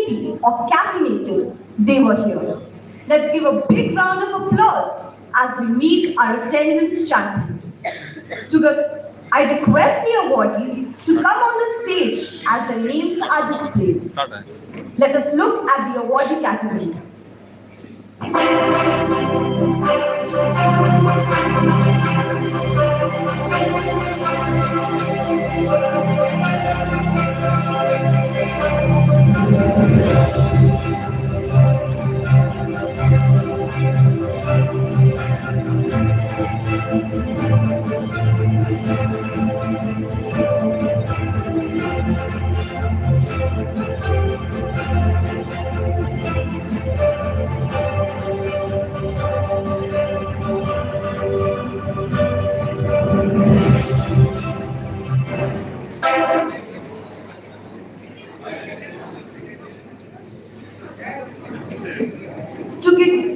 sleepy or caffeinated, they were here. Let's give a big round of applause as we meet our attendance champions. I request the awardees to come on the stage as their names are displayed. Let us look at the awardee categories.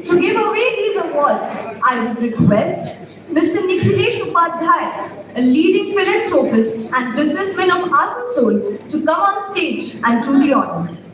To give away these awards, I would request Mr. NikhileshUpadhayay, a leading philanthropist and businessman of Asansol, to come on stage and do the honors.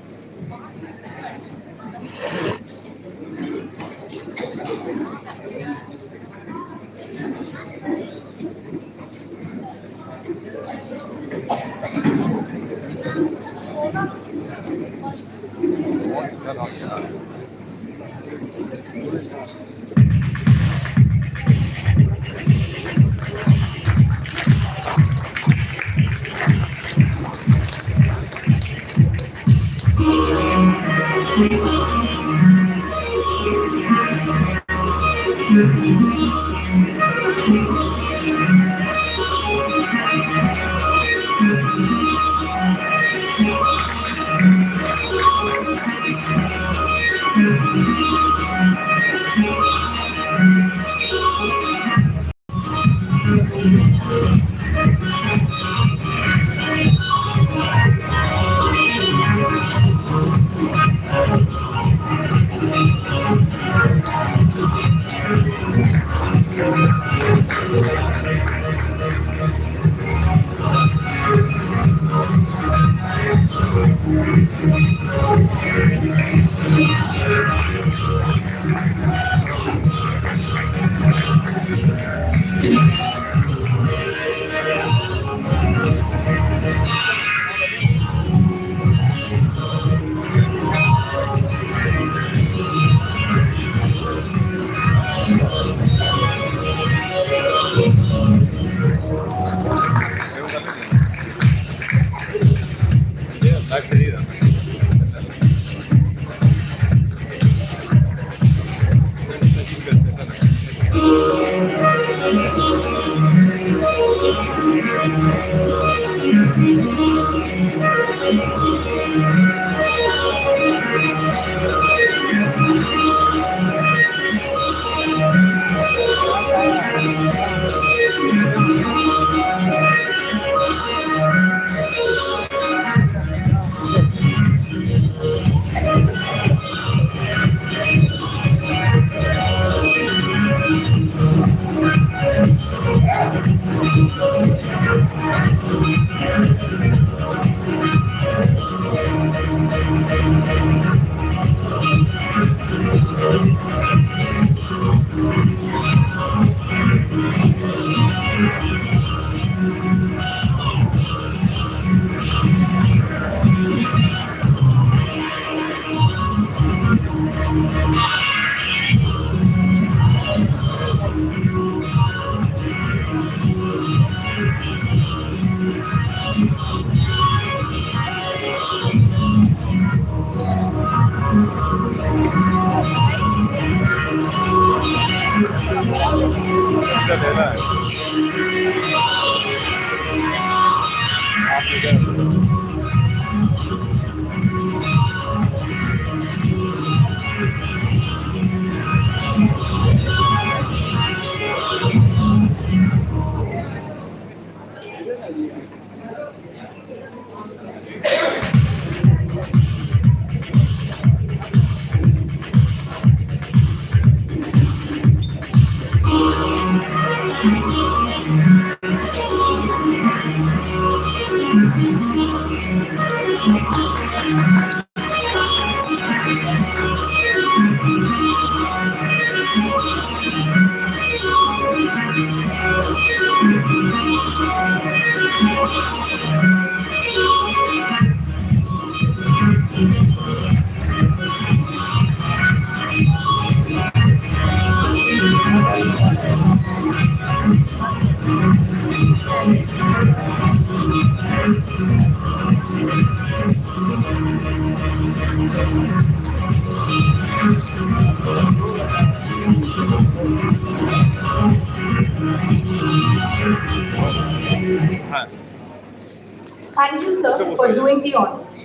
Thank you, sir, for doing the honors.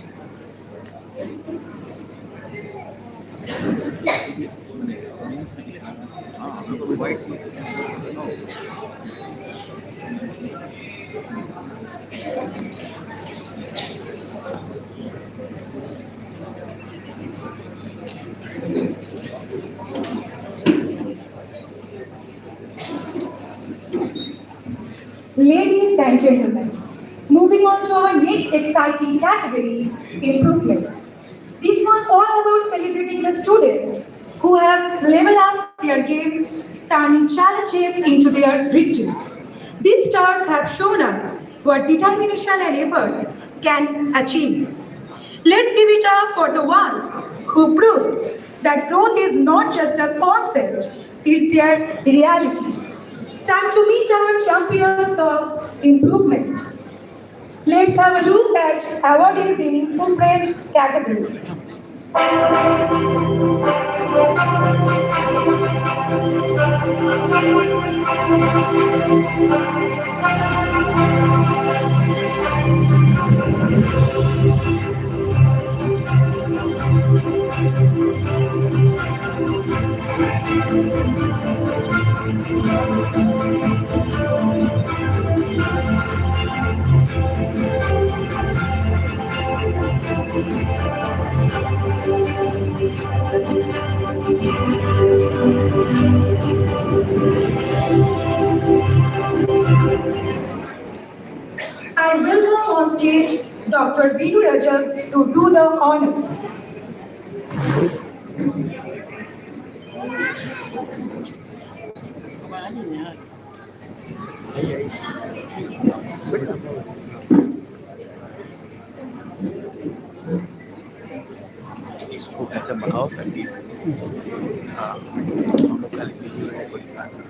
Ladies and gentlemen, moving on to our next exciting category, improvement. This one's all about celebrating the students who have leveled up their game, turning challenges into their victories. These stars have shown us what determination and effort can achieve. Let's give it up for the ones who prove that growth is not just a concept, it's their reality. Time to meet our champions of improvement. Let's have a look at awardees in improvement category. I welcome on stage Dr. Biru Rajak to do the honor. इसको कैसे बनाओ ताकि हम लोग कल video record करें।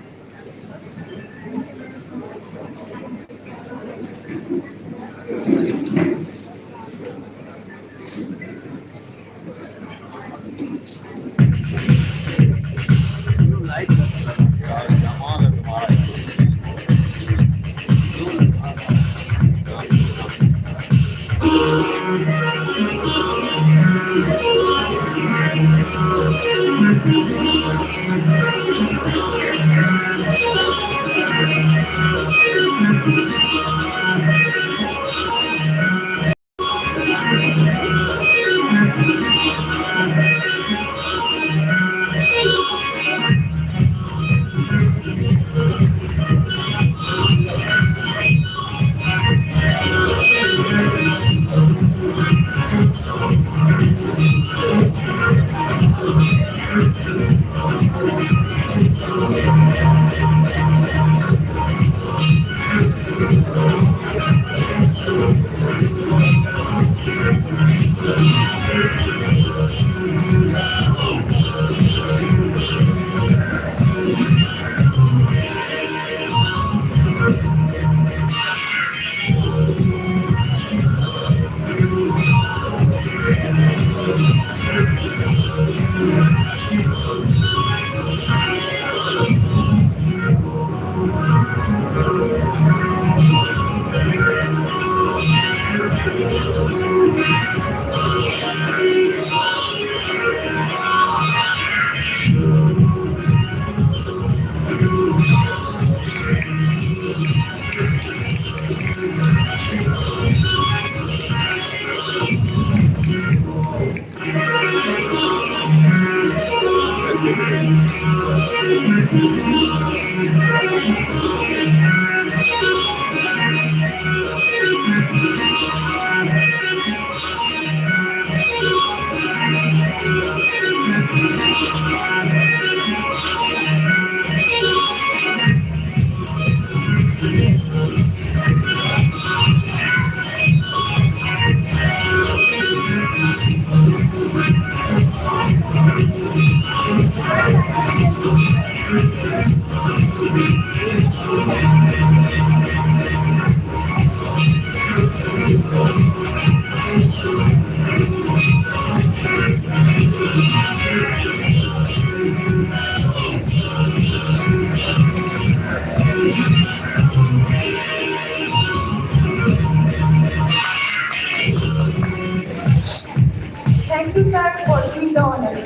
Thank you, sir, for doing the honors.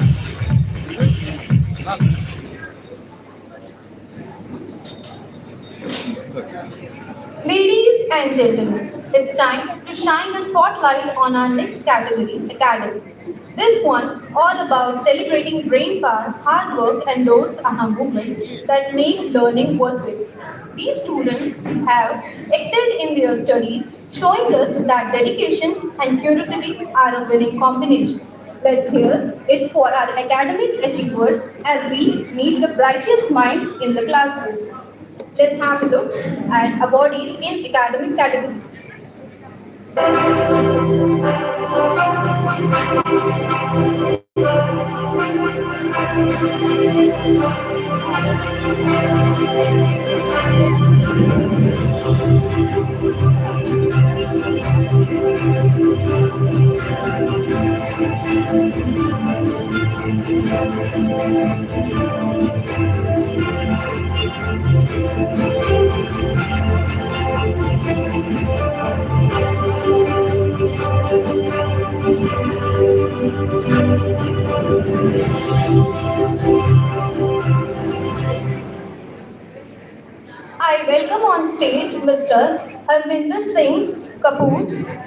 Ladies and gentlemen, it's time to shine the spotlight on our next category, academics. This one all about celebrating brain power, hard work, and those aha moments that make learning worth it. These students have excelled in their studies, showing us that dedication and curiosity are a winning combination. Let's hear it for our academics achievers as we meet the brightest mind in the classroom. Let's have a look at awardees in academic category. I welcome on stage Mr. Harvinder Singh Kapoor.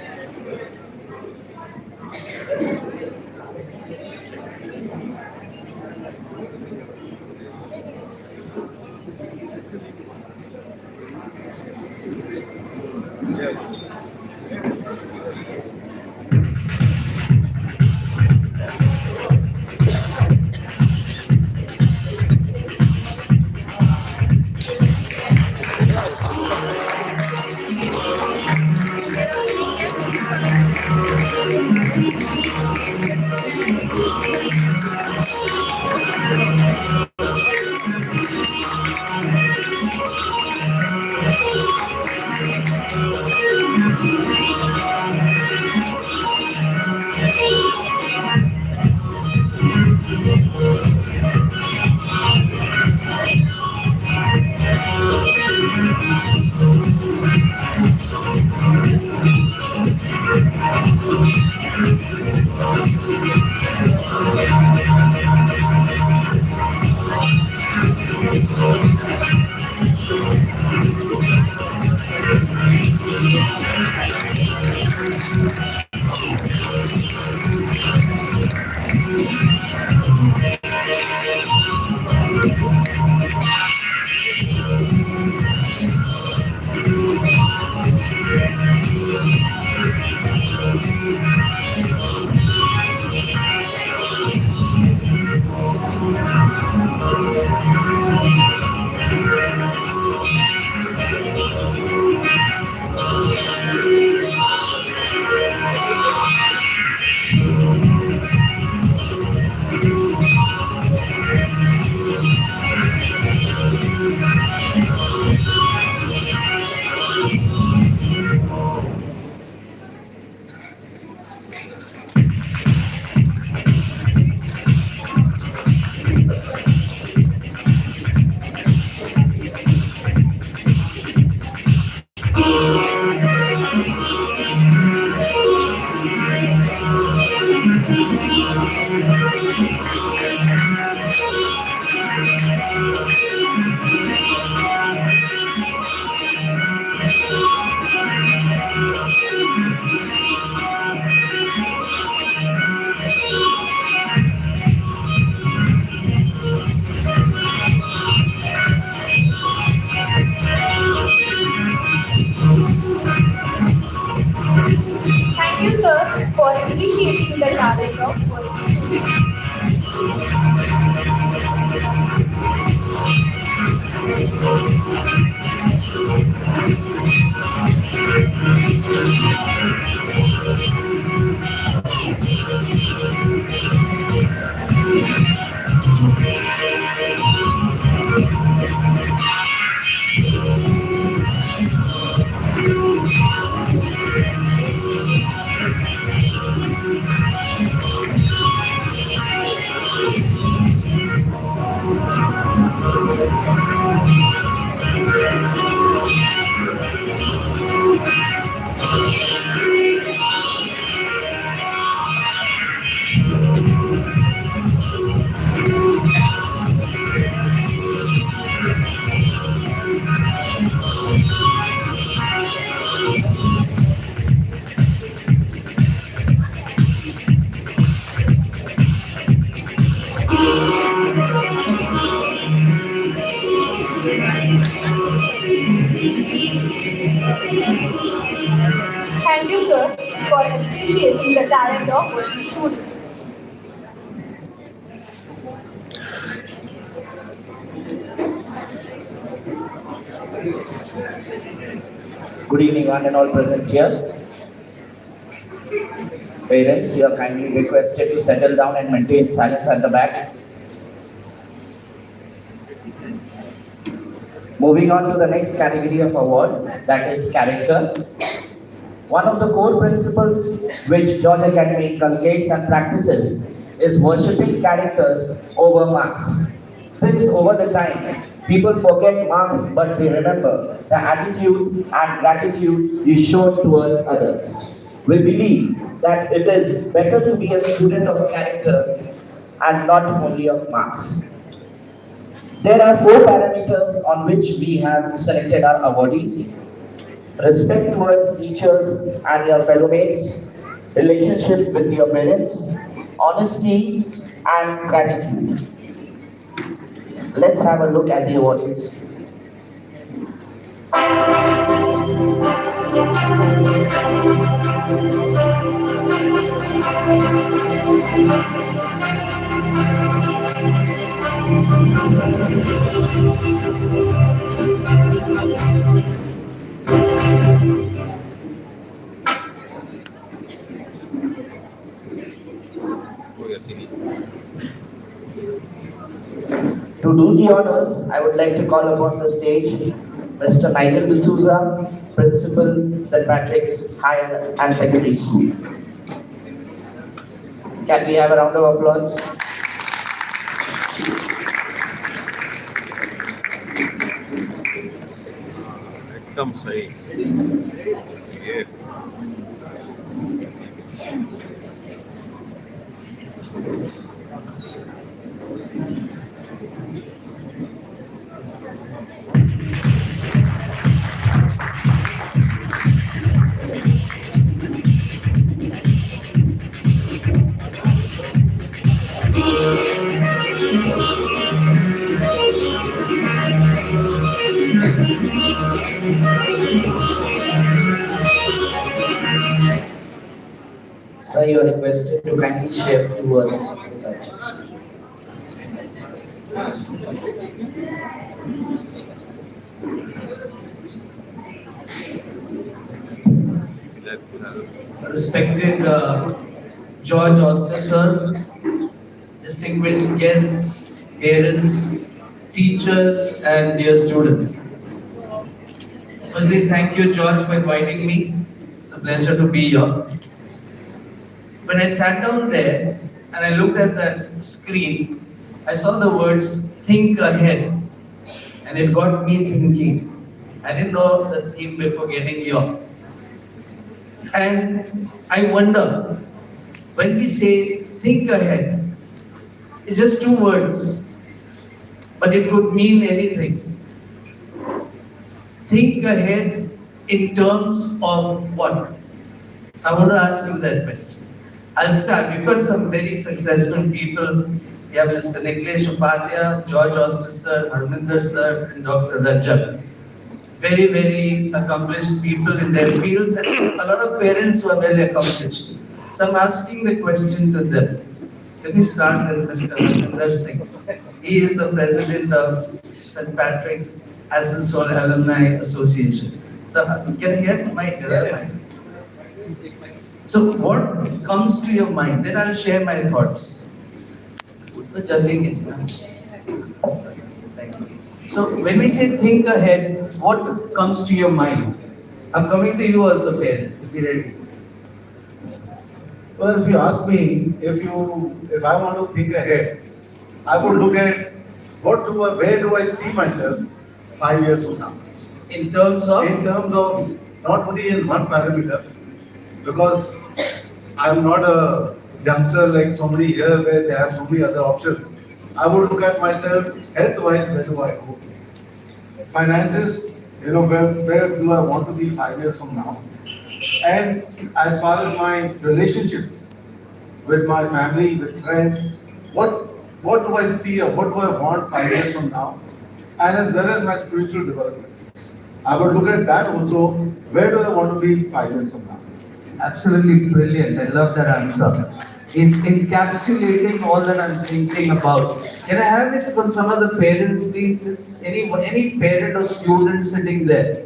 Thank you, sir, for appreciating the talent of working students. Thank you, sir, for appreciating the talent of the students. Good evening, one and all present here. Parents, you are kindly requested to settle down and maintain silence at the back. Moving on to the next category of award, that is character. One of the core principles which George Academy inculcates and practices is worshipping characters over marks. Since over the time, people forget marks but they remember the attitude and gratitude you showed towards others. We believe that it is better to be a student of character and not only of marks. There are 4 parameters on which we have selected our awardees: respect towards teachers and your fellow mates, relationship with your parents, honesty, and gratitude. Let's have a look at the awardees. To do the honors, I would like to call upon the stage Mr. Nigel D'Souza, Principal, St. Patrick's Higher and Secondary School. Can we have a round of applause? एकदम सही ये Sir, you are requested to kindly share a few words with our church. Respected George Austin sir, distinguished guests, parents, teachers, and dear students. Firstly, thank you, George, for inviting me. It's a pleasure to be here. When I sat down there and I looked at that screen, I saw the words "think ahead," and it got me thinking. I didn't know the theme before getting here. And I wonder, when we say think ahead, it's just 2 words, but it could mean anything. Think ahead in terms of what? So I want to ask you that question. I'll start. We've got some very successful people. We have Mr. NikhileshUpadhayay, George Austin sir, Harminder sir, and Dr. Rajak. Very, very accomplished people in their fields, and a lot of parents who are very accomplished. So I'm asking the question to them. Let me start with Mr. Harminder Singh. He is the president of St. Patrick's Asansol Alumni Association. So can I get my So what comes to your mind? Then I'll share my thoughts. So when we say think ahead, what comes to your mind? I'm coming to you also, parents, if you're ready. Well, if you ask me, if I want to think ahead, I would look at where do I see myself 5 years from now? In terms of? In terms of not only in one parameter, because I'm not a youngster like somebody here where they have so many other options. I would look at myself health-wise, where do I go? Finances, where do I want to be 5 years from now? And as far as my relationships with my family, with friends, what what do I see or what do I want 5 years from now, and as well as my spiritual development. I would look at that also. Where do I want to be 5 years from now? Absolutely brilliant. I love that answer. It's encapsulating all that I'm thinking about. Can I have it from some of the parents, please? Just any parent or student sitting there.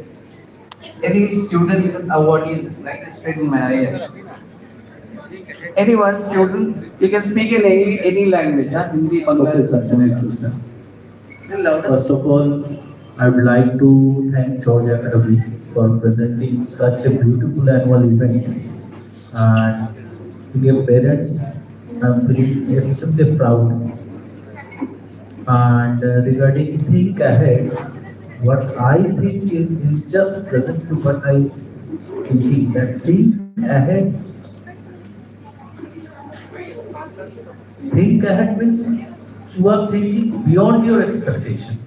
Any student audience, like this straight in my eye. Anyone, student? You can speak in any language. Huh? Hindi, Bangla, Sir. louder. First of all, I would like to thank George Academy for presenting such a beautiful annual event. And to their parents, I'm feeling extremely proud. And regarding think ahead, what I think is just present to what I thinking that think ahead. Think ahead means you are thinking beyond your expectation.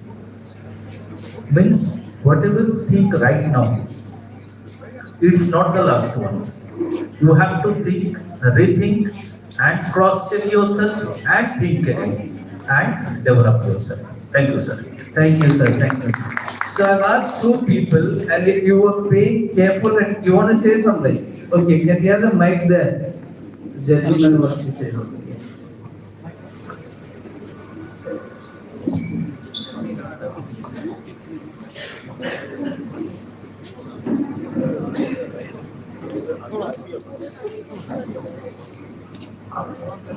Means whatever you think right now, it's not the last one. You have to think, rethink, and cross-check yourself and think again and develop yourself. Thank you, sir. Thank you, sir. Thank you. So I've asked two people, and if you were paying careful and you want to say something, okay, can you have the mic there? Gentleman wants to say something.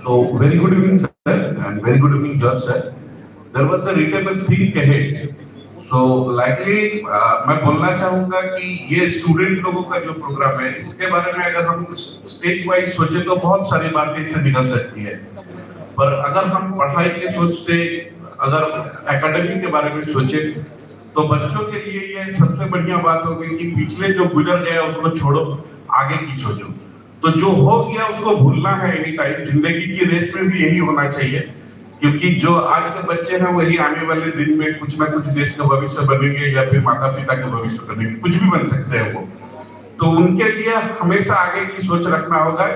So, very good evening, sir, and very good evening, Judge, sir. There was a written as think ahead. So, likely, मैं बोलना चाहूँगा कि ये student लोगों का जो programme है, इसके बारे में अगर हम स्टेट वाइज सोचे तो बहुत सारी बातें इससे निकल सकती है। पर अगर हम पढ़ाई के सोच से, अगर एकेडमी के बारे में सोचे, तो बच्चों के लिए ये सबसे बढ़िया बात होगी कि पिछले जो गुजर गया उसको छोड़ो, आगे की सोचो। तो जो हो गया उसको भूलना है एनी टाइम। जिंदगी की रेस में भी यही होना चाहिए, क्योंकि जो आज के बच्चे हैं वही आने वाले दिन में कुछ ना कुछ देश का भविष्य बनेंगे या फिर माता पिता का भविष्य बनेंगे, कुछ भी बन सकते हैं वो। तो उनके लिए हमेशा आगे की सोच रखना होगा।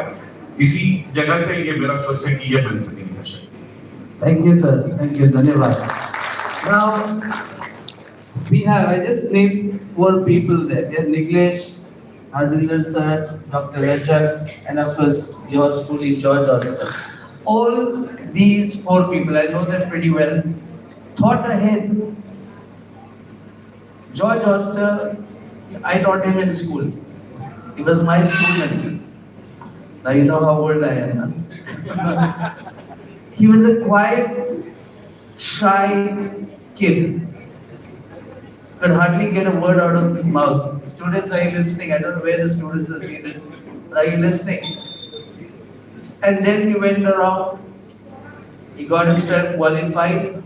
इसी जगह से ये मेरा सोच है कि ये बन सकेंगे। Thank you, sir. Thank you. Dhanyavad. Now, I just named 4 people there. They are Nikhilesh, Arvinder sir, Dr. Rajak, and of course, yours truly, George Oster. All these 4 people, I know them pretty well, thought ahead. George Oster, I taught him in school. He was my student. Now you know how old I am, huh? He was a quiet, shy kid. Could hardly get a word out of his mouth. Students, are you listening? I don't know where the students are seated. Are you listening? And then he went around. He got himself qualified,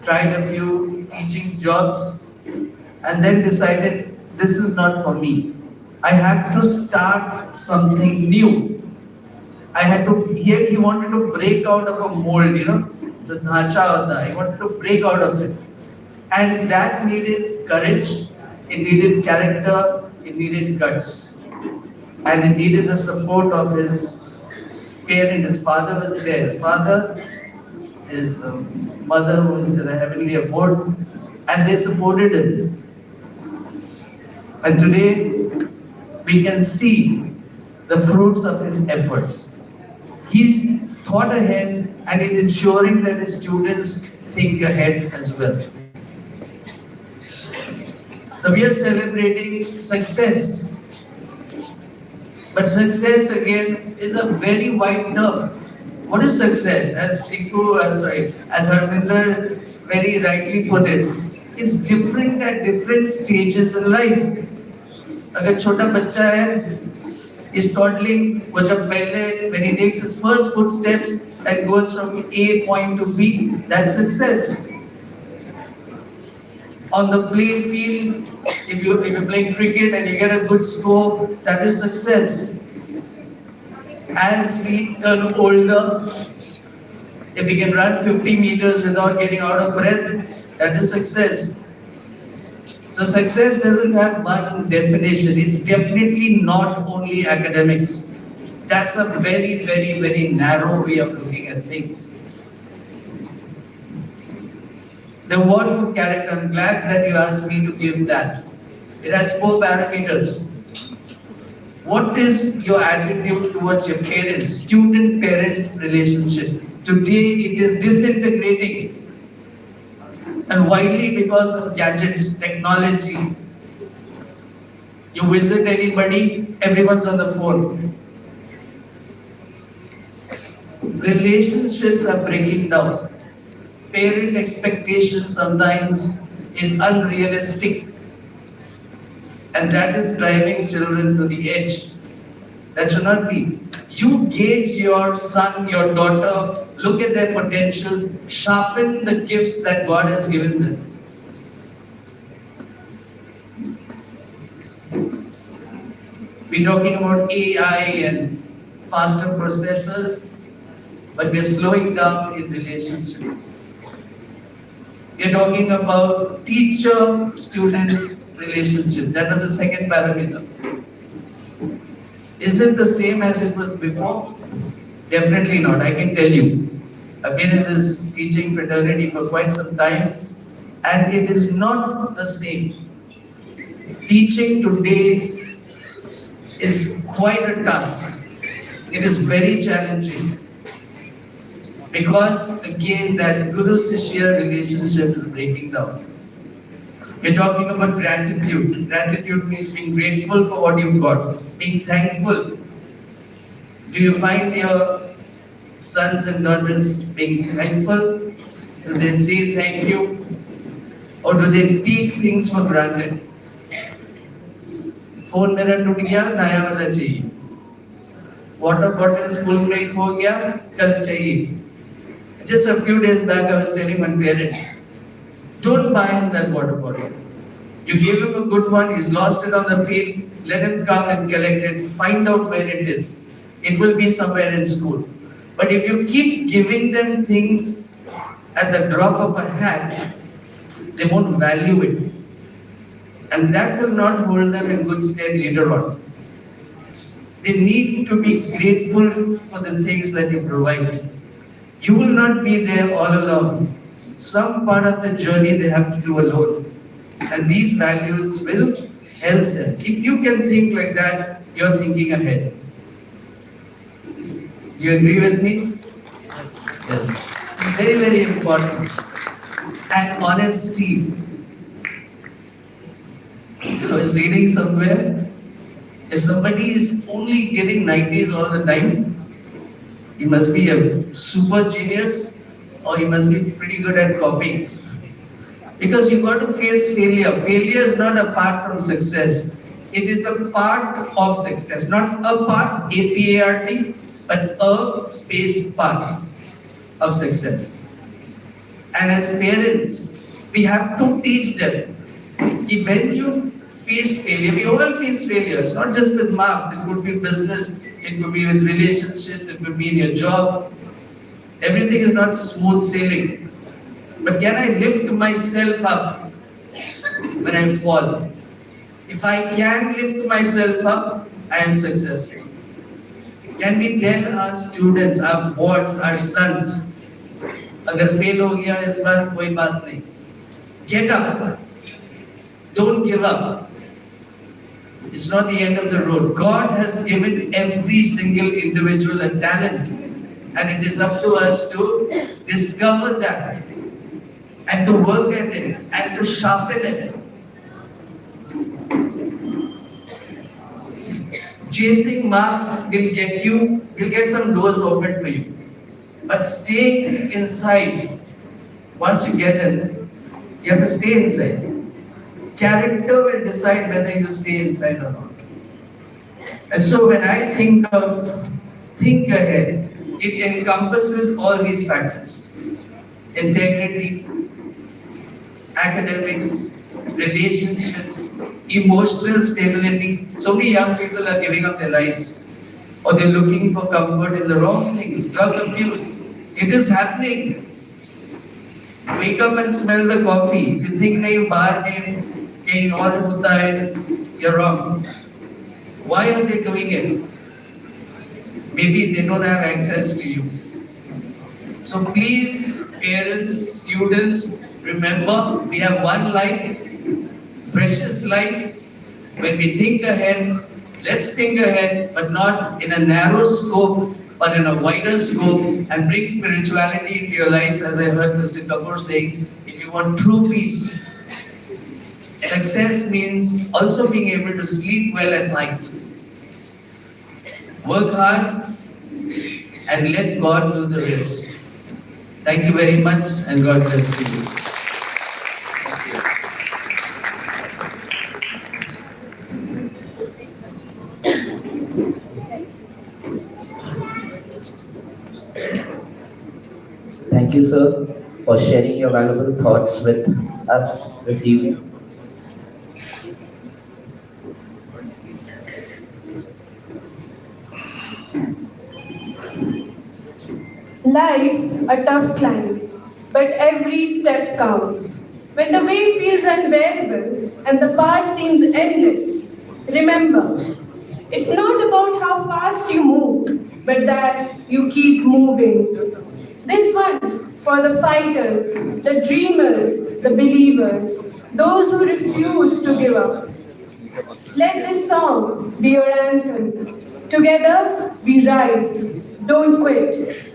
tried a few teaching jobs, and then decided, this is not for me. I have to start something new. He wanted to break out of a mold, the dhacha hota. He wanted to break out of it. And that needed courage, it needed character, it needed guts. And it needed the support of his parent. His father was there. His father, his mother who was in a heavenly abode, and they supported him. And today, we can see the fruits of his efforts. He's thought ahead and he's ensuring that his students think ahead as well. Now we are celebrating success. But success again is a very wide term. What is success? As Harminder very rightly put it, it's different at different stages in life. अगर छोटा बच्चा है, is toddling, when he takes his first footsteps and goes from A point to B, that's success. On the playing field, if you're playing cricket and you get a good score, that is success. As we turn older, if we can run 50 meters without getting out of breath, that is success. So success doesn't have one definition. It's definitely not only academics. That's a very, very, very narrow way of looking at things. The award for character, I'm glad that you asked me to give that. It has 4 parameters. What is your attitude towards your parents, student-parent relationship? Today it is disintegrating, and widely because of gadgets, technology. You visit anybody, everyone's on the phone. Relationships are breaking down. Parent expectations sometimes is unrealistic, and that is driving children to the edge. That should not be. You gauge your son, your daughter, look at their potentials, sharpen the gifts that God has given them. We're talking about AI and faster processors, but we're slowing down in relationship. We're talking about teacher-student relationship. That was the second parameter. Is it the same as it was before? Definitely not, I can tell you. I've been in this teaching fraternity for quite some time, and it is not the same. Teaching today is quite a task. It is very challenging. Because again, that Guru-Shishya relationship is breaking down. We're talking about gratitude. Gratitude means being grateful for what you've got, being thankful. Do you find your sons and daughters being thankful? Do they say thank you? Or do they take things for granted? Phone मेरा टूट गया, नया वाला चाहिए. Water bottle school में खो गया, कल चाहिए. Just a few days back, I was telling one parent, don't buy him that water bottle. You give him a good one, he's lost it on the field, let him come and collect it, find out where it is. It will be somewhere in school. But if you keep giving them things at the drop of a hat, they won't value it. And that will not hold them in good stead later on. They need to be grateful for the things that you provide. You will not be there all along. Some part of the journey they have to do alone. And these values will help them. If you can think like that, you're thinking ahead. You agree with me? Yes. Very, very important. And honesty. I was reading somewhere, if somebody is only getting 90s all the time, he must be a super genius or he must be pretty good at copying. Because you got to face failure. Failure is not apart from success. It is a part of success. Not a part, A-P-A-R-T, but a space part of success. And as parents, we have to teach them. When you face failure, we all face failures, not just with marks. It could be business, it could be with relationships, it could be in your job. Everything is not smooth sailing. But can I lift myself up when I fall? If I can lift myself up, I am successful. Can we tell our students, our boys, our sons, agar fail ho gaya is baar, koi baat nahi. Get up. Don't give up. It's not the end of the road. God has given every single individual a talent, and it is up to us to discover that and to work at it and to sharpen it. Chasing marks will get some doors open for you. But stay inside. Once you get in, you have to stay inside. Character will decide whether you stay inside or not. And so when I think ahead, it encompasses all these factors. Integrity, academics, relationships, emotional stability. So many young people are giving up their lives, or they're looking for comfort in the wrong things. Drug abuse. It is happening. Wake up and smell the coffee. If you think nahi baar mein kahin aur hota hai, you're wrong. Why are they doing it? Maybe they don't have access to you. So please, parents, students, Remember, we have one life, precious life. When we think ahead, let's think ahead, but not in a narrow scope, but in a wider scope, and bring spirituality into your lives, as I heard Mr. Kapoor saying. If you want true peace, success means also being able to sleep well at night. Work hard and let God do the rest. Thank you very much, and God bless you. Thank you, sir, for sharing your valuable thoughts with us this evening. Life's a tough climb, but every step counts. When the way feels unbearable and the path seems endless, remember, it's not about how fast you move, but that you keep moving. This one's for the fighters, the dreamers, the believers, those who refuse to give up. Let this song be your anthem. Together we rise, don't quit.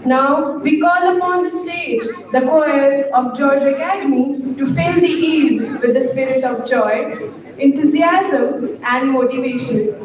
Now we call upon the stage the choir of George Academy to fill the eve with the spirit of joy, enthusiasm, and motivation.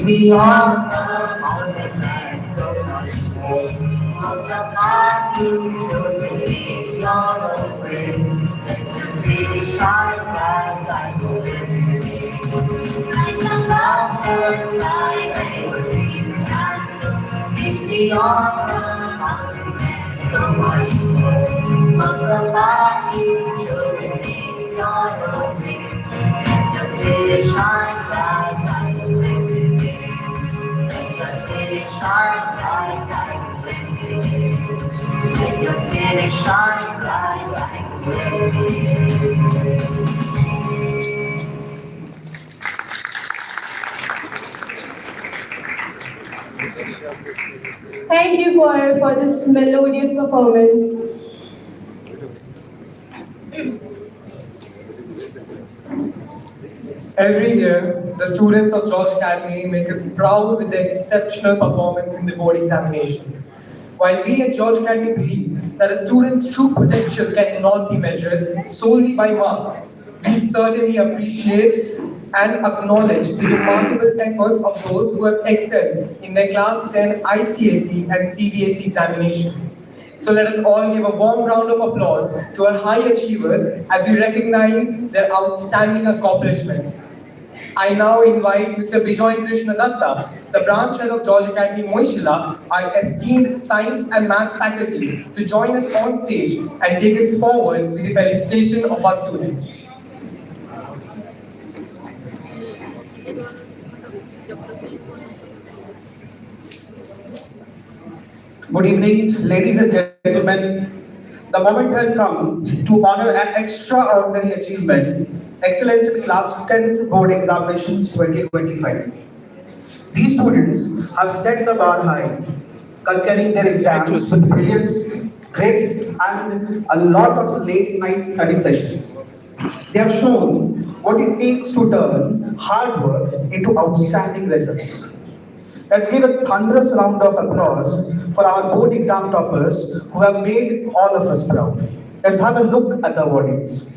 Beyond the mountains, there's so much more. Hold the path you chose and lead your own way. Let the spirit shine bright like a day. Rise above the sky where your dreams stand so. Reach beyond the mountains, there's so much more. Hold the path you chose and lead your own way. Let your spirit shine bright like a day. Let your spirit shine bright like a day. Let your spirit shine bright like a day. Thank you, choir, for this melodious performance. Every year, the students of George Academy make us proud with their exceptional performance in the board examinations. While we at George Academy believe that a student's true potential cannot be measured solely by marks, we certainly appreciate and acknowledge the remarkable efforts of those who have excelled in their Class 10 ICSE and CBSE examinations. So let us all give a warm round of applause to our high achievers as we recognize their outstanding accomplishments. I now invite Mr. Bijoy Krishna Datta, the branch head of George Academy Moishila, our esteemed science and maths faculty, to join us on stage and take us forward with the felicitation of our students. Good evening, ladies and gentlemen. The moment has come to honor an extraordinary achievement, Excellence in Class 10 Board Examinations 2025. These students have set the bar high, conquering their exams with brilliance, grit, and a lot of late-night study sessions. They have shown what it takes to turn hard work into outstanding results. Let's give a thunderous round of applause for our board exam toppers who have made all of us proud. Let's have a look at the awardees.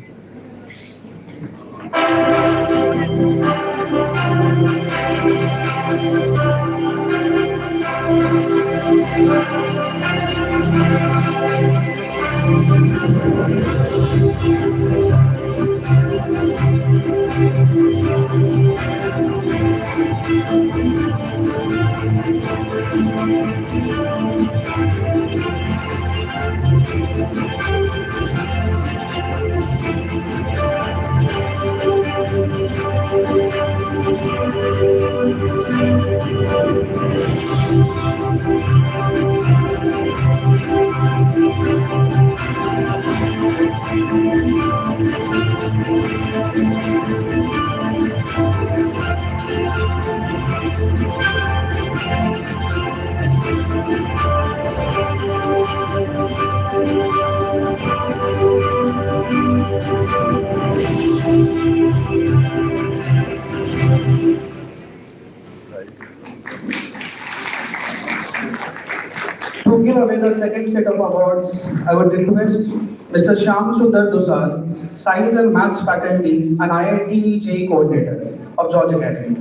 To give away the second set of awards, I would request Mr. Shyam Sundar Dusar, Science and Maths Faculty and IIT JEE Coordinator of George Academy.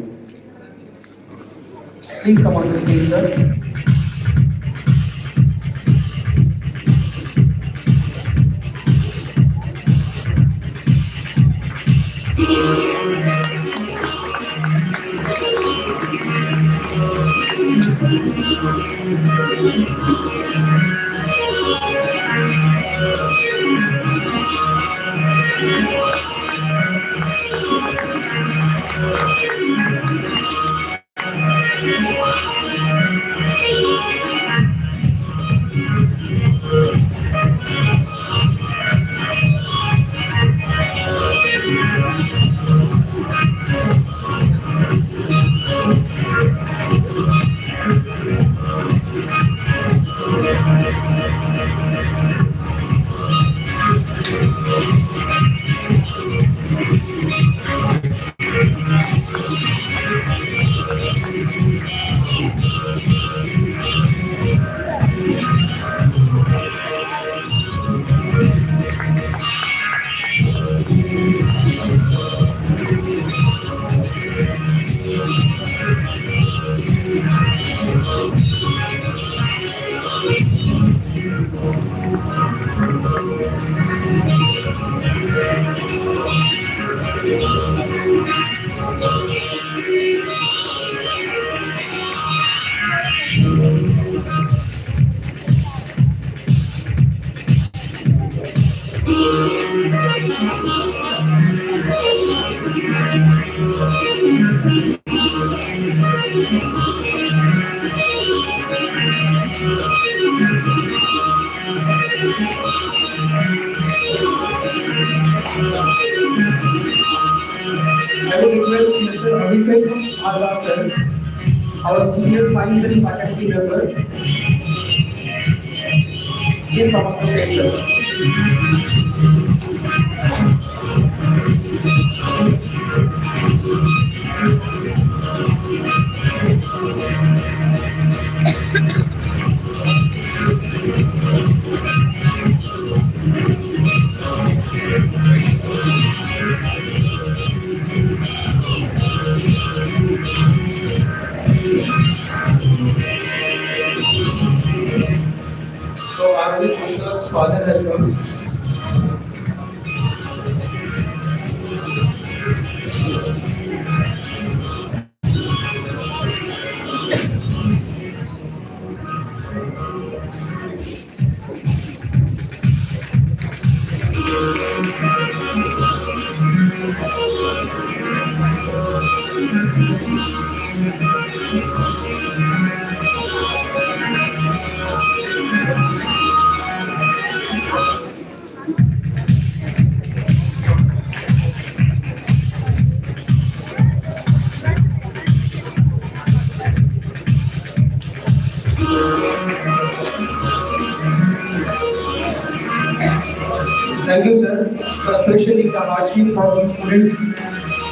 Please come on the stage, sir. Abhishek Alva sir, our senior science and faculty member. Please come up to stage, sir. So, Arvind Krishna's father has come. Thank you, sir, for appreciating the hardship of these students.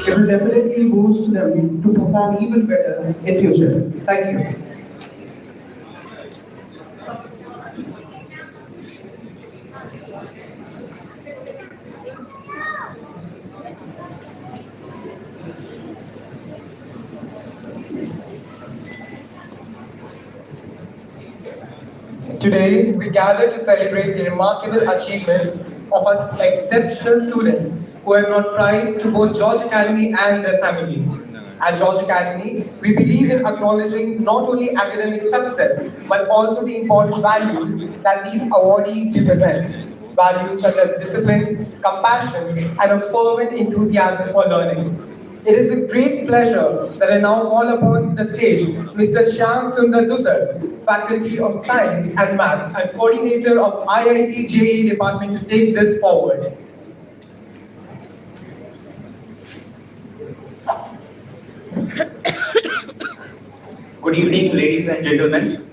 It will definitely boost them to perform even better in future. Thank you. Today, we gather to celebrate the remarkable achievements of our exceptional students who have brought pride to both George Academy and their families. At George Academy, we believe in acknowledging not only academic success, but also the important values that these awardees represent. Values such as discipline, compassion, and a fervent enthusiasm for learning. It is with great pleasure that I now call upon the stage Mr. Shyam Sundar Dusar, Faculty of Science and Maths and Coordinator of IIT JEE Department, to take this forward. Good evening, ladies and gentlemen.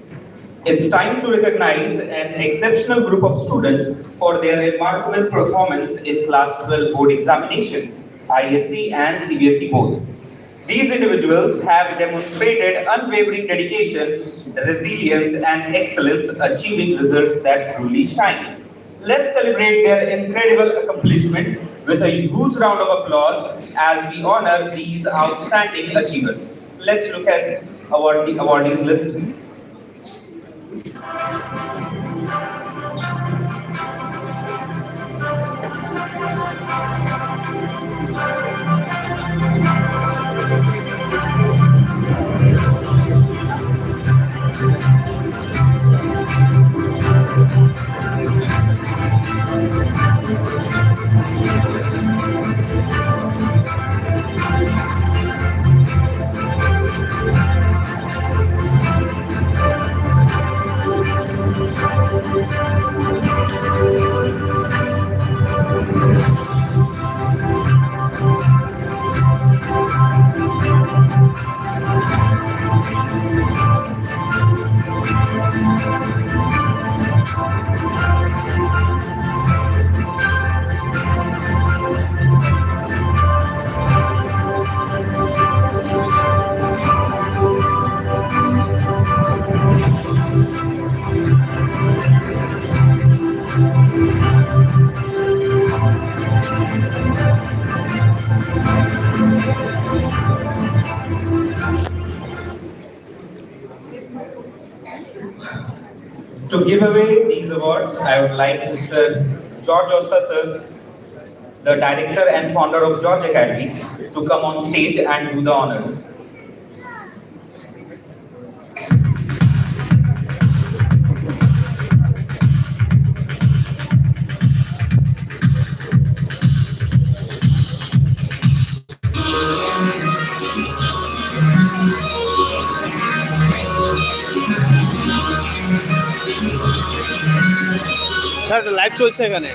It's time to recognize an exceptional group of students for their remarkable performance in Class 12 board examinations, ISC and CBSE both. These individuals have demonstrated unwavering dedication, resilience, and excellence, achieving results that truly shine. Let's celebrate their incredible accomplishment with a huge round of applause as we honor these outstanding achievers. Let's look at the awardees list. To give away these awards, I would like Mr. George Osta sir, the director and founder of George Academy, to come on stage and do the honors. Sir live চলছে এখানে।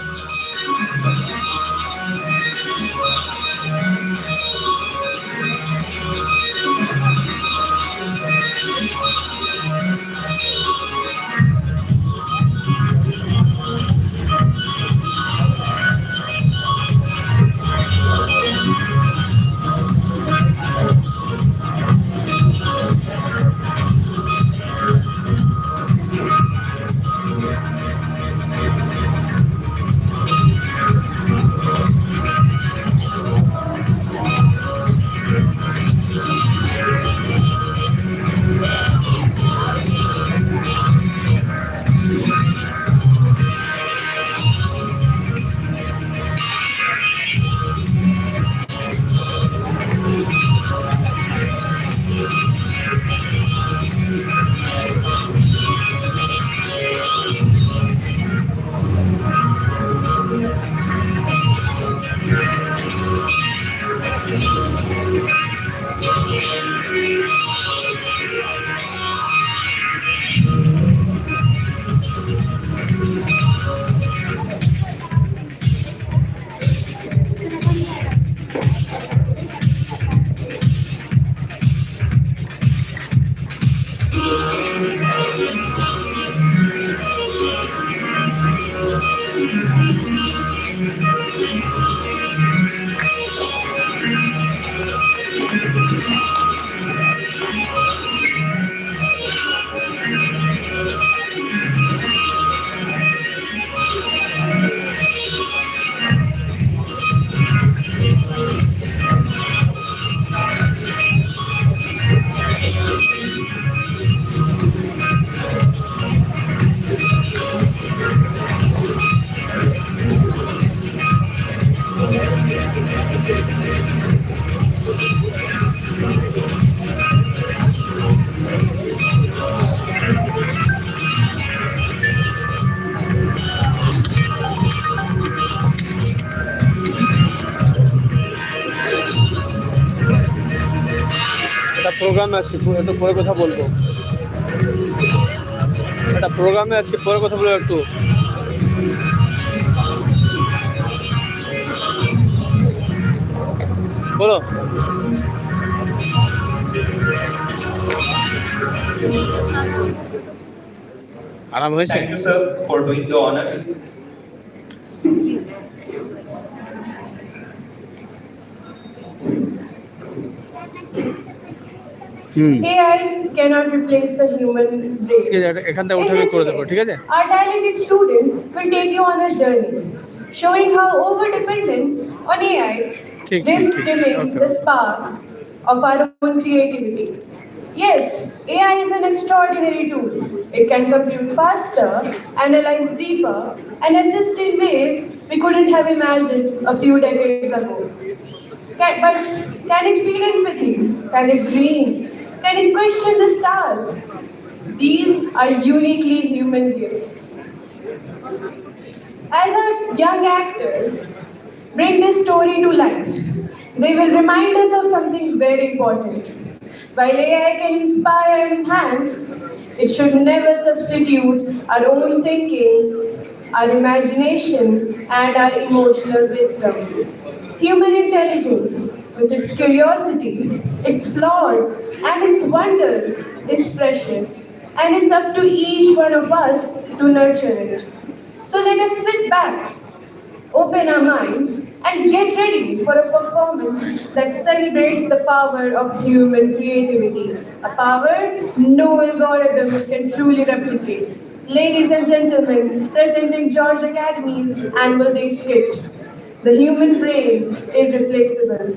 প্রোগ্রামে আছি, একটু পরে কথা বলবো। একটা প্রোগ্রামে আজকে পরে কথা বলবো একটু। বলো। আরাম হয়েছে? Thank you, sir, for doing the honors. AI cannot replace the human brain. এখান থেকে উঠে আমি করে দেবো, ঠিক আছে? Our talented students will take you on a journey, showing how over-dependence on AI risks dimming the spark of our own creativity. Yes, AI is an extraordinary tool. It can compute faster, analyze deeper, and assist in ways we couldn't have imagined a few decades ago. But can it feel empathy? Can it dream? Can it question the stars? These are uniquely human gifts. As our young actors bring this story to life, they will remind us of something very important. While AI can inspire and enhance, it should never substitute our own thinking, our imagination, and our emotional wisdom. Human intelligence, with its curiosity, its flaws, and its wonders, is precious, and it's up to each one of us to nurture it. So let us sit back, open our minds, and get ready for a performance that celebrates the power of human creativity, a power no algorithm can truly replicate. Ladies and gentlemen, presenting George Academy's annual day skit, The Human Brain Irreplaceable.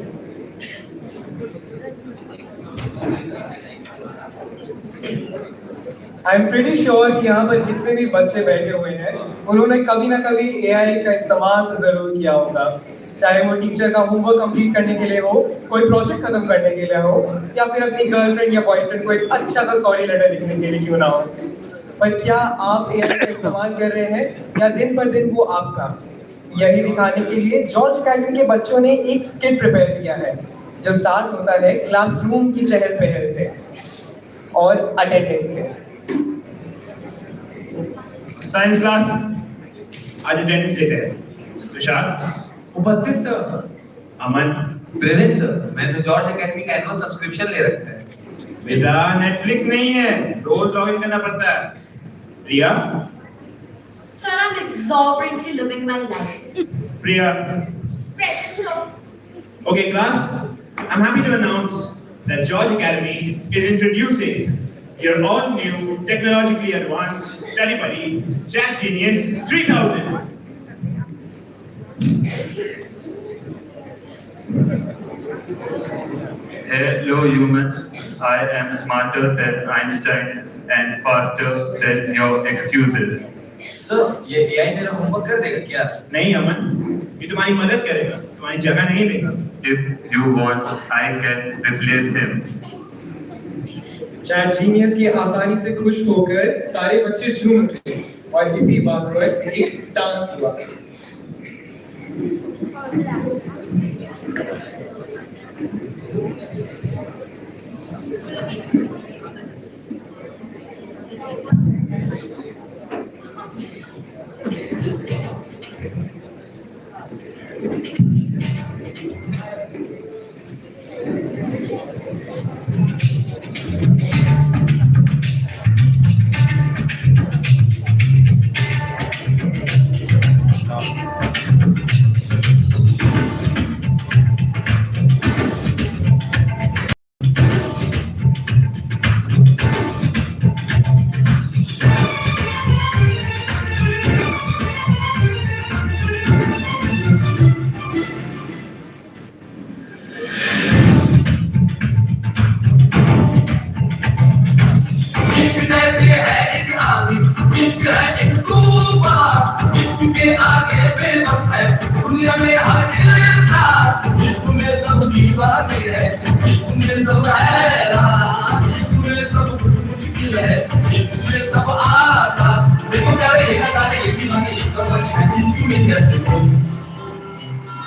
I am pretty sure कि यहाँ पर जितने भी बच्चे बैठे हुए हैं उन्होंने कभी ना कभी एआई का इस्तेमाल जरूर किया होगा, चाहे वो टीचर का होमवर्क कंप्लीट करने के लिए हो, कोई प्रोजेक्ट खत्म करने के लिए हो, या फिर अपनी गर्लफ्रेंड या बॉयफ्रेंड को एक अच्छा सा सॉरी लेटर लिखने के लिए क्यों ना हो। पर क्या आप एआई का इस्तेमाल कर रहे हैं या दिन पर दिन वो आपका? यही दिखाने के लिए जॉर्ज अकेडमी के बच्चों ने एक स्किट प्रिपेयर किया है जो स्टार्ट होता है क्लासरूम की चहल पहल से और अटेंडेंस से। साइंस क्लास आज अटेंडेंस लेते हैं। तुषार उपस्थित सर। अमन प्रेजेंट सर। मैं तो जॉर्ज एकेडमी का एनुअल सब्सक्रिप्शन ले रखा है। बेटा नेटफ्लिक्स नहीं है, रोज लॉगिन करना पड़ता है। प्रिया Sir, I'm exuberantly living my life. Priya Present, sir. Okay class, I'm happy to announce that George Academy is introducing your all new technologically advanced study buddy, Chat Genius 3000. Hello humans, I am smarter than Einstein and faster than your excuses. Sir ये AI मेरा homework कर देगा क्या? नहीं अमन, ये तुम्हारी मदद करेगा, तुम्हारी जगह नहीं लेगा। If you want, I can replace him. Chat genius की आसानी से खुश होकर सारे बच्चे झूम उठे और इसी बात पर एक डांस हुआ।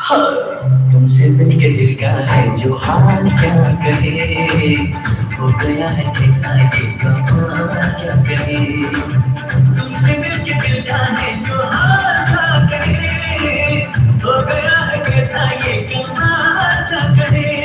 तुमसे मिलके दिल का है जो हाल क्या कहे, हो गया है कैसा ये कमाल क्या कहे, तुमसे मिलके दिल का है जो हाल क्या कहे, हो गया है कैसा ये कमाल क्या कहे।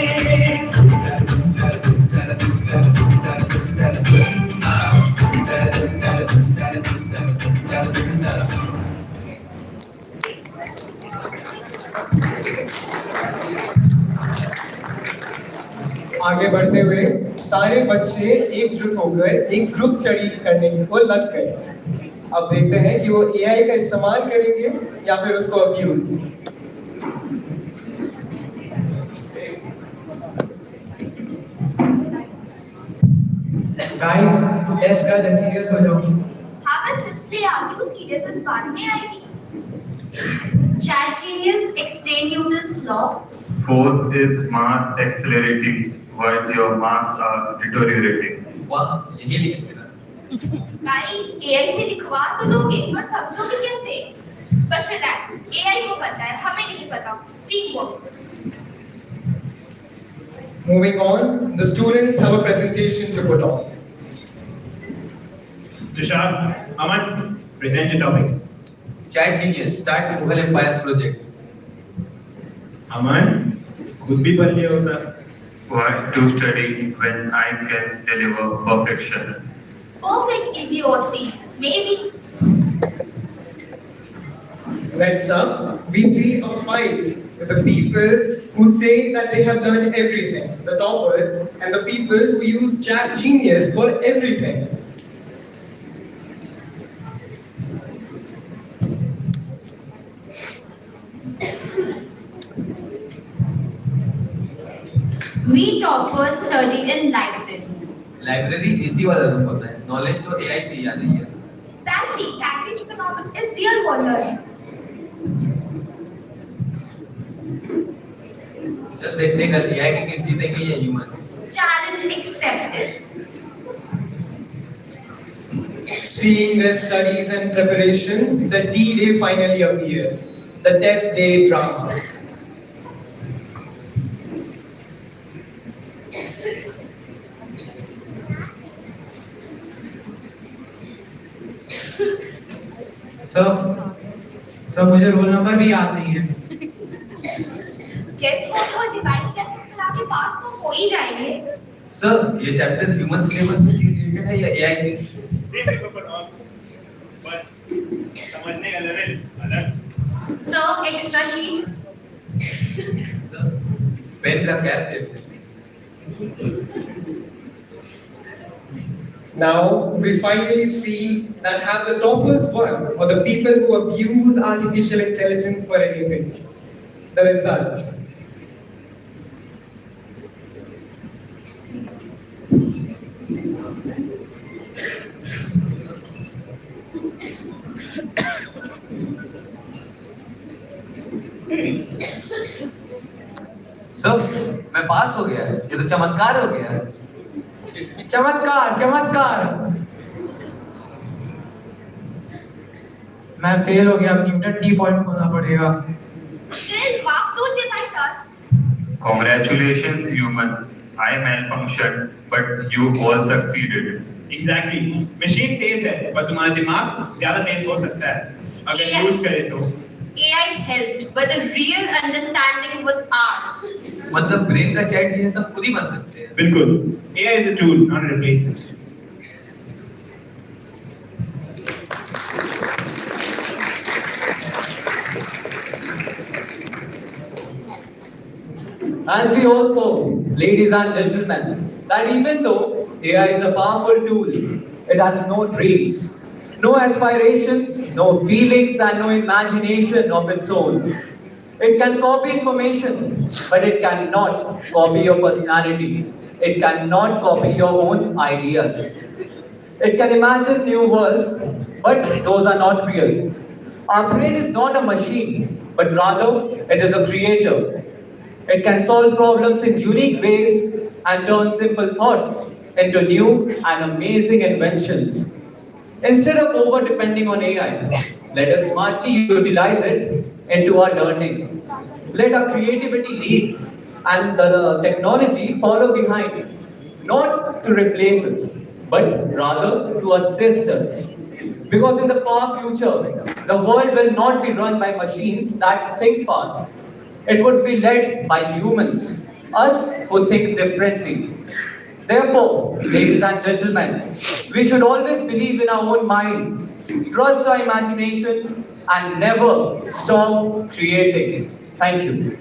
आगे बढ़ते हुए सारे बच्चे एकजुट होकर एक ग्रुप स्टडी करने को लग गए। अब देखते हैं कि वो एआई का इस्तेमाल करेंगे या फिर उसको अब्यूज। गाइस टेस्ट कर सीरियस हो जाओ। हाँ मैं चिप्स ले आती हूँ, सीरियस इस बात में आएगी। Chat genius, explain Newton's law. Force is mass accelerating while your mass are deteriorating. वाह, यही लिख दिया। Guys, AI से लिखवा तो लोगे, पर समझोगे कैसे? But relax, AI को पता है, हमें नहीं पता। Teamwork. Moving on, the students have a presentation to put on. Tushar, Aman, present your topic. Chat genius, start the Mughal Empire project. Aman, कुछ भी पढ़ लिया हो sir? Why to study when I can deliver perfection? Perfect idiocy, maybe. Next up, we see a fight with the people who say that they have learned everything, the toppers, and the people who use Chat Genius for everything. We toppers study in library. Library इसी वाला room होता है, knowledge तो AI से ही आती है। Sadly, tactic economics is real wonder. चल देखते हैं कल एआई की किस जीतेंगे या humans. Challenge accepted. Seeing their studies and preparation, the D-Day finally appears, the test day drama. Sir मुझे रोल नंबर भी याद नहीं है। Guess what? और डिवाइड क्लासेस मिला के पास तो हो ही जाएंगे। सर ये चैप्टर ह्यूमन सिलेबस से रिलेटेड है या एआई के? Same paper for all, but समझने का लेवल अलग। Sir, extra sheet. Sir pen का कैप देते हैं। Now we finally see that have the toppers won or the people who abuse artificial intelligence for anything. The results. Sir मैं पास हो गया, ये तो चमत्कार हो गया। चमत्कार चमत्कार। मैं फेल हो गया, अब न्यूटन टी पॉइंट खोना पड़ेगा। Still, marks don't divide us. Congratulations, humans. I malfunctioned, but you all succeeded. Exactly. Machine तेज है, पर तुम्हारा दिमाग ज्यादा तेज हो सकता है अगर यूज करे तो। AI helped, but the real understanding was ours. मतलब ब्रेन का चैट जीनियस हम खुद ही बन सकते हैं। बिल्कुल। AI is a tool, not a replacement. As we all saw, ladies and gentlemen, that even though AI is a powerful tool, it has no dreams, no aspirations, no feelings, and no imagination of its own. It can copy information, but it cannot copy your personality. It cannot copy your own ideas. It can imagine new worlds, but those are not real. Our brain is not a machine, but rather it is a creator. It can solve problems in unique ways and turn simple thoughts into new and amazing inventions. Instead of over-depending on AI, Let us smartly utilize it into our learning. Let our creativity lead and the technology follow behind, not to replace us, but rather to assist us. Because in the far future, the world will not be run by machines that think fast. It would be led by humans, us who think differently. Therefore, ladies and gentlemen, we should always believe in our own mind, trust our imagination, and never stop creating. Thank you.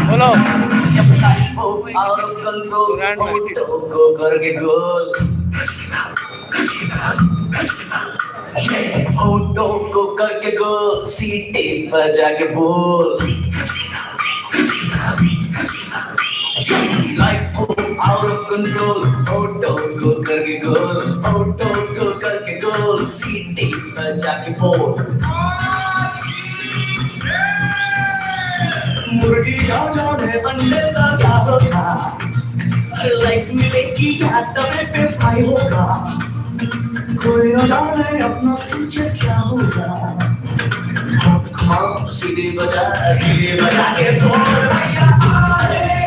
बोलो out of control go करके गोल होटो को करके गोल सीटे पर जाके बोल life out of control होटो को करके गोल सीटे पर जाके बोल मुर्गी गाँव है अंडे का क्या होगा अरे लाइफ मिलेगी या तबे पे फ्राई होगा कोई न जाने अपना फ्यूचर क्या होगा सीधे बजा के बोल भैया ऑरेंज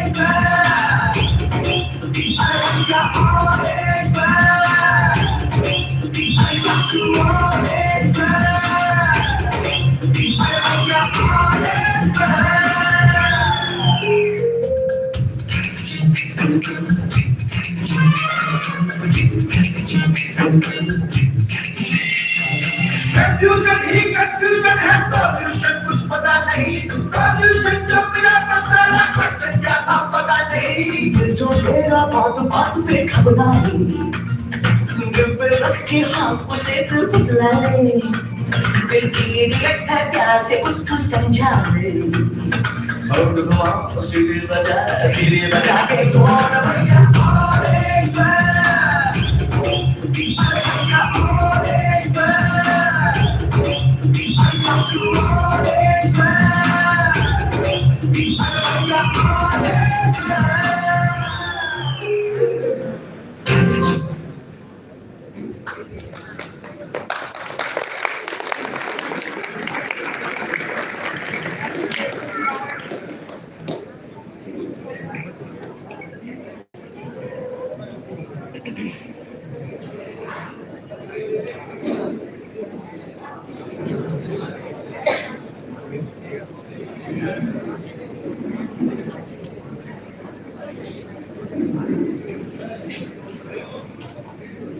कंफ्यूजन ही कंफ्यूजन है सॉल्यूशन कुछ पता नहीं सॉल्यूशन जो मिला तो सारा क्वेश्चन क्या था पता नहीं दिल जो तेरा बात बात पे घबराए दिल पे रख के हाथ उसे दिल फुसलाए दिल की इडियट है प्यार से उसको समझा ले और घुमा सीधे बजा के कौन भैया orange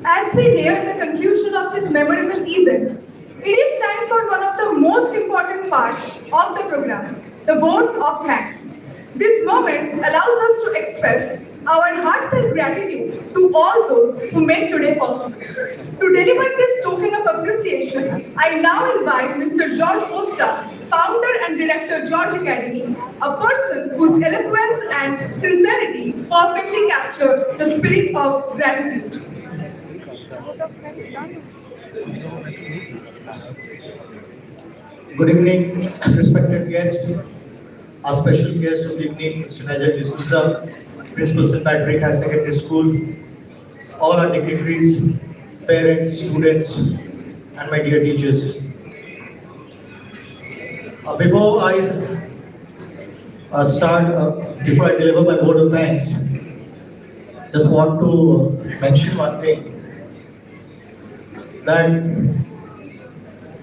As we near the conclusion of this memorable event, it is time for one of the most important parts of the program, the vote of thanks. This moment allows us to express our heartfelt gratitude to all those who made today possible. To deliver this token of appreciation, I now invite Mr. George Oster, founder and director, George Academy, a person whose eloquence and sincerity perfectly capture the spirit of gratitude. Good evening, respected guests. Our special guest of the evening, Mr. Nigel, PrincipalStPatricks High Secondary School, all our dignitaries, parents, students, and my dear teachers. Before I deliver my vote of thanks, just want to mention one thing. That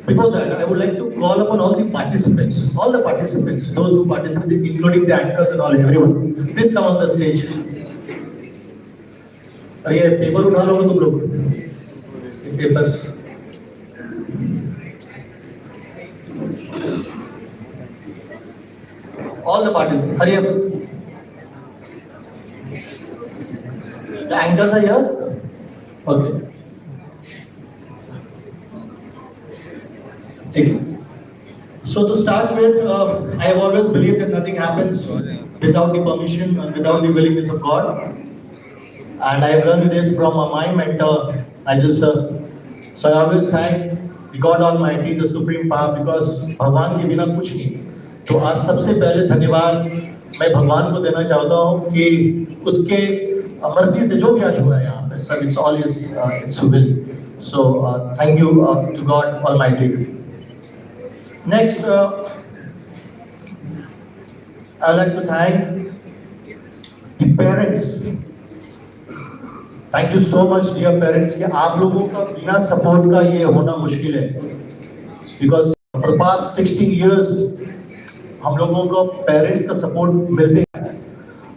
before that, I would like to call upon all the participants, those who participated, including the anchors and all, everyone. Please come on the stage. ये paper उठा लो तुम लोग, papers. All the participants, hurry up. The anchors are here. Okay. So to start with, I have always believed that nothing happens without the permission and without the willingness of God. And I have learned this from my mentor, Nigel sir. So I always thank the God Almighty, the Supreme Power, because भगवान के बिना कुछ नहीं. तो आज सबसे पहले धन्यवाद मैं भगवान को देना चाहता हूँ कि उसके मर्जी से जो भी आज हुआ है यहाँ पे, sir, it's all its will. So thank you to God Almighty. Next, I'd like to thank the parents. Thank you so much, dear parents. कि आप लोगों का बिना सपोर्ट का ये होना मुश्किल है. Because for the past 16 years, हम लोगों को पेरेंट्स का सपोर्ट मिलते हैं.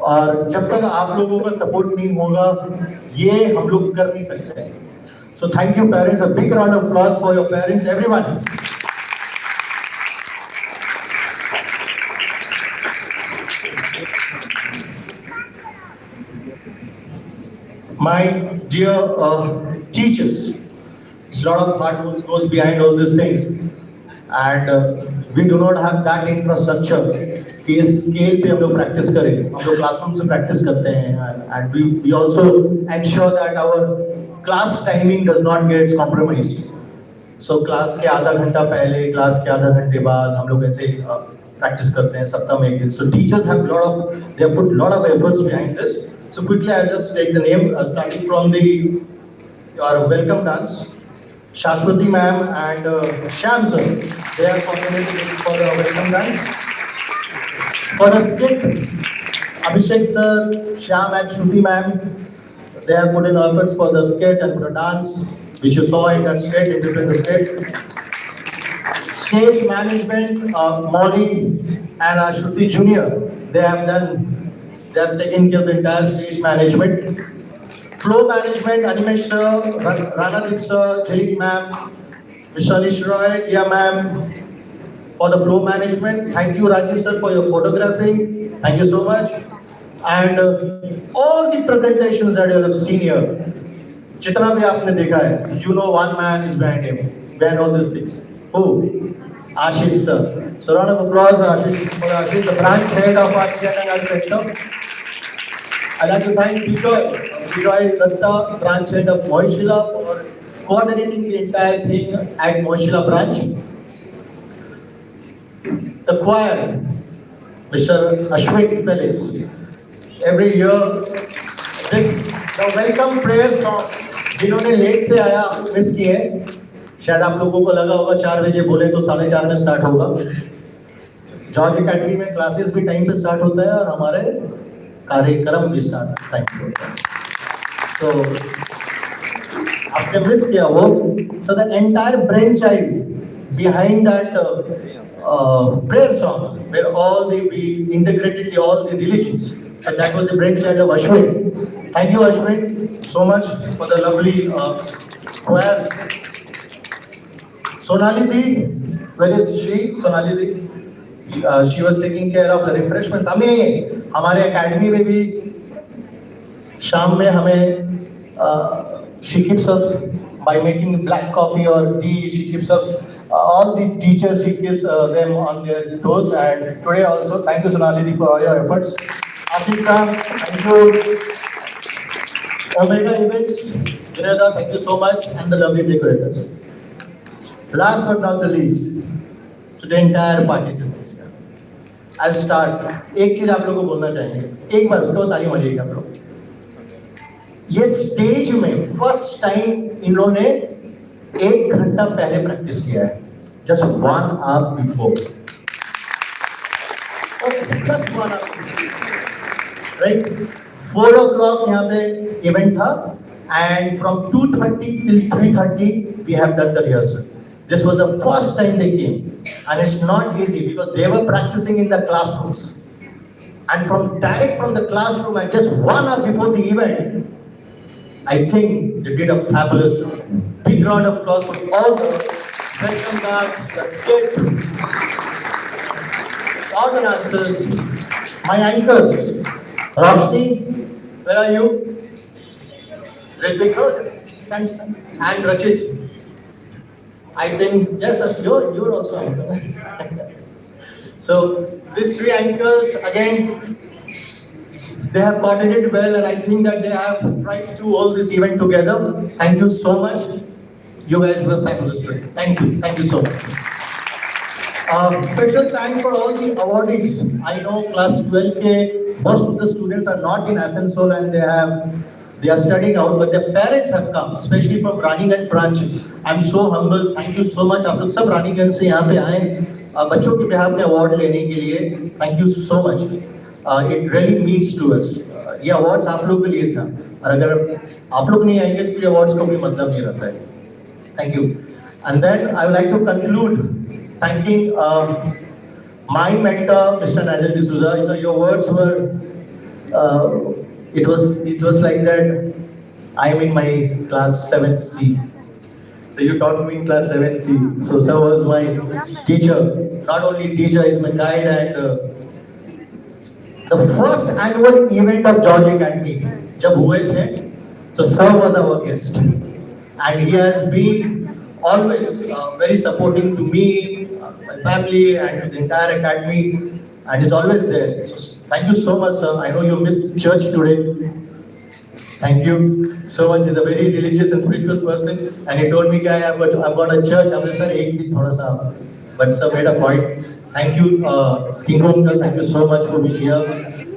और जब तक आप लोगों का सपोर्ट नहीं होगा, ये हम लोग कर नहीं सकते हैं. So thank you, parents. A big round of applause for your parents, everyone. My dear teachers, a lot of hard work goes behind all these things, and we do not have that infrastructure कि इस scale पे हम लोग practice करें. हम लोग classroom से practice करते हैं, and we also ensure that our class timing does not get compromised. So class के आधा घंटा पहले, क्लास के आधा घंटे बाद हम लोग ऐसे प्रैक्टिस करते हैं सप्ताह में एक दिन. So teachers have put a lot of efforts behind this. So quickly I'll just take the name, starting from your welcome dance. Shashwati ma'am and Shyam sir, they are coordinating for the welcome dance. For the skit, Abhishek sir, Shyam and Shruti ma'am, they have put in efforts for the skit and for the dance, which you saw in that skit, in between the skit. Stage management, Molly and Shruti Junior, they have taken care of the entire stage management. Flow management, Animesh sir, Ranadeep sir, Jalik ma'am, Mr. Anish Roy, Dia ma'am, for the flow management. Thank you, Rajesh sir, for your photography. Thank you so much. And all the presentations that you have seen here, जितना भी आपने देखा है, you know one man is behind him, behind all these things. Who? Ashish sir. So round of applause for Ashish, the branch head of our HSinghAnd Center. I'd like to thank Vijay Datta, branch head of Moishila, for coordinating the entire thing at Moishila branch. The choir, Mr. Ashwin Felix. Every year, the welcome prayer song, जिन्होंने late से आया miss किए, शायद आप लोगों को लगा होगा 4 बजे बोले तो 4:30 में स्टार्ट होगा. जॉर्ज एकेडमी में क्लासेस भी टाइम पे स्टार्ट होता है और हमारे कार्यक्रम भी स्टार्ट टाइम पे होता है. तो आपने मिस किया वो. So the entire brainchild behind that prayer song, where we integrated all the religions. So that was the brainchild of Ashwin. Thank you, Ashwin, so much for the lovely choir. Sonali Di, where is she? Sonali Di. She was taking care of the refreshments. हमारे academy में भी शाम में हमें she keeps us by making black coffee or tea. She keeps us all the teachers. She keeps them on their toes. And today also, thank you, Sonali Di, for all your efforts. Ashika, thank you. Omega Events, Vineda, thank you so much, and the lovely decorators. Last but not the least, to the entire participants here. I'll start. एक चीज आप लोगों को बोलना चाहेंगे. एक बार उसको ताली मारिएगा आप लोग. ये स्टेज में फर्स्ट टाइम इन्होंने 1 घंटा पहले प्रैक्टिस किया है. Just 1 hour before. Just 1 hour. Right? 4 o'clock यहाँ पे event था, and from 2:30 till 3:30 we have done the rehearsal. This was the first time they came, and it's not easy because they were practicing in the classrooms. And direct from the classroom, and just 1 hour before the event, I think they did a fabulous job. Big round of applause for all the welcome cards, the skit, all the dancers, my anchors. Roshni, where are you? Ritik and Rachit. I think, yes, you're also anchor. So these 3 anchors, again, They have coordinated well, and I think that they have tried to hold this event together. Thank you so much. You guys were fabulous today. Thank you. Thank you so much. Special thanks for all the awardees. I know class 12K, most of the students are not in Asansol and they are studying out, but their parents have come, especially from Raniganj branch. I'm so humble. Thank you so much. आप लोग सब रानीगंज से यहाँ पे आए बच्चों के बिहार में अवार्ड लेने के लिए. Thank you so much. It really means to us. ये अवार्ड्स आप लोग के लिए था, और अगर आप लोग नहीं आएंगे तो फिर अवार्ड्स का कोई मतलब नहीं रहता है. Thank you. And then I would like to conclude thanking my mentor, Mr. Nigel D'Souza. So your words were, it was like that. I am in my class 7C. So you taught me in class 7C. So sir was my teacher. Not only teacher, is my guide, and the first annual event of George Academy, जब हुए थे, so sir was our guest, and he has been always very supporting to me, my family, and to the entire academy, and is always there. So thank you so much, sir. I know you missed church today. Thank you so much. He's a very religious and spiritual person, and he told me, "Guy, I've got a church." I was, sir, एक दिन थोड़ा सा, but sir made a point. Thank you, King Uncle. Thank you so much for being here.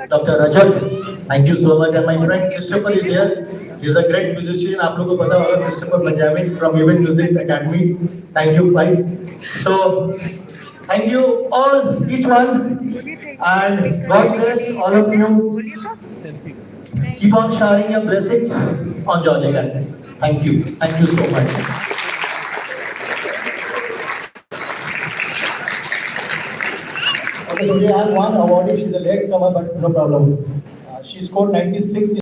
Dr. Rajak, thank you so much. And my friend Christopher is here. He's a great musician. आप लोगों को पता होगा, Christopher Benjamin from Even Music Academy. Thank you, bye. So, thank you all, each one, and God bless all of you. Keep on sharing your blessings on George Academy. Thank you. Thank you so much. Okay, so we have one awardee. She's a late comer, but no problem. She scored 96.